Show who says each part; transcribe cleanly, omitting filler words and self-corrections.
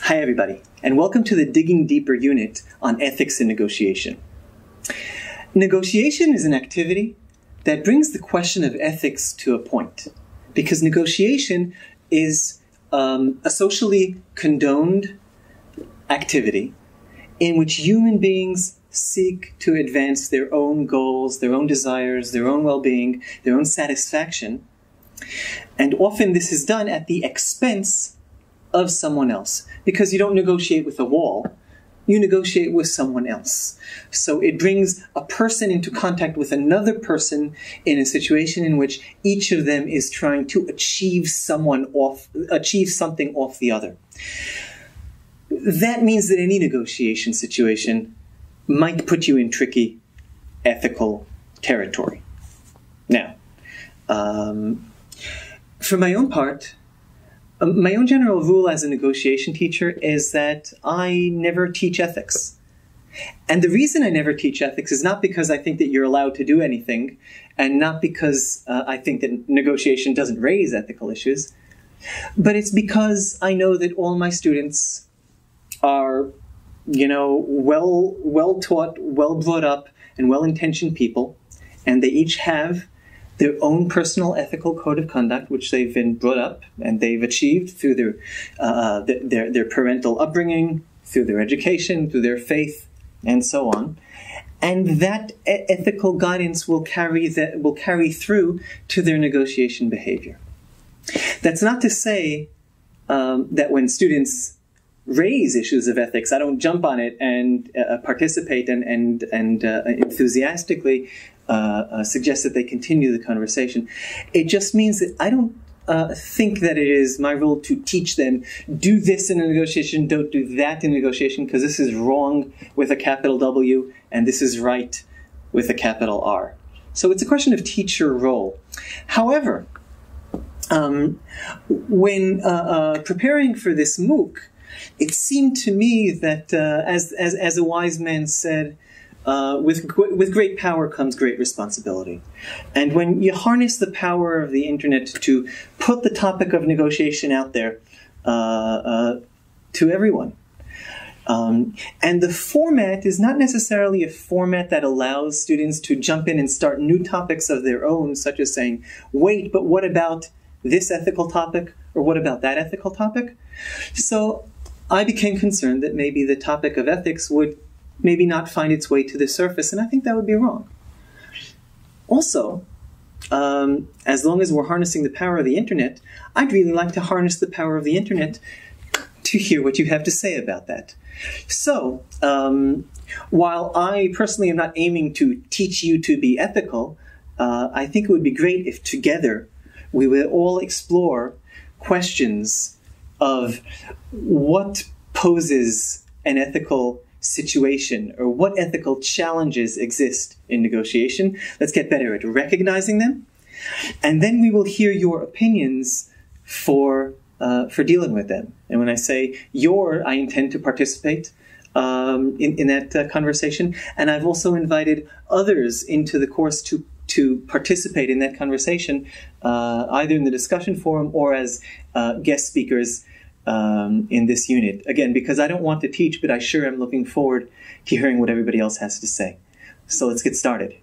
Speaker 1: Hi everybody, and welcome to the Digging Deeper unit on ethics and negotiation. Negotiation is an activity that brings the question of ethics to a point, because negotiation is a socially condoned activity in which human beings seek to advance their own goals, their own desires, their own well-being, their own satisfaction. And often this is done at the expense of someone else, because you don't negotiate with a wall, you negotiate with someone else. So it brings a person into contact with another person in a situation in which each of them is trying to achieve something off the other. That means that any negotiation situation might put you in tricky ethical territory. Now, for my own part, my own general rule as a negotiation teacher is that I never teach ethics. And the reason I never teach ethics is not because I think that you're allowed to do anything, and not because I think that negotiation doesn't raise ethical issues, but it's because I know that all my students are, well taught, well brought up, and well-intentioned people, and they each have their own personal ethical code of conduct, which they've been brought up and they've achieved through their parental upbringing, through their education, through their faith, and so on. And that ethical guidance will carry through to their negotiation behavior. That's not to say that when students raise issues of ethics, I don't jump on it and participate and enthusiastically suggest that they continue the conversation. It just means that I don't think that it is my role to teach them, do this in a negotiation, don't do that in a negotiation, because this is wrong with a capital W and this is right with a capital R. So it's a question of teacher role. However, when preparing for this MOOC, it seemed to me that, as a wise man said, with great power comes great responsibility. And when you harness the power of the internet to put the topic of negotiation out there to everyone, and the format is not necessarily a format that allows students to jump in and start new topics of their own, such as saying, wait, but what about this ethical topic, or what about that ethical topic? So I became concerned that maybe the topic of ethics would maybe not find its way to the surface, and I think that would be wrong. Also, as long as we're harnessing the power of the internet, I'd really like to harness the power of the internet to hear what you have to say about that. So, while I personally am not aiming to teach you to be ethical, I think it would be great if together we would all explore questions of what poses an ethical situation, or what ethical challenges exist in negotiation. Let's get better at recognizing them, and then we will hear your opinions for dealing with them. And when I say your, I intend to participate in that conversation, and I've also invited others into the course to participate in that conversation, either in the discussion forum or as guest speakers in this unit. Again, because I don't want to teach, but I sure am looking forward to hearing what everybody else has to say. So let's get started.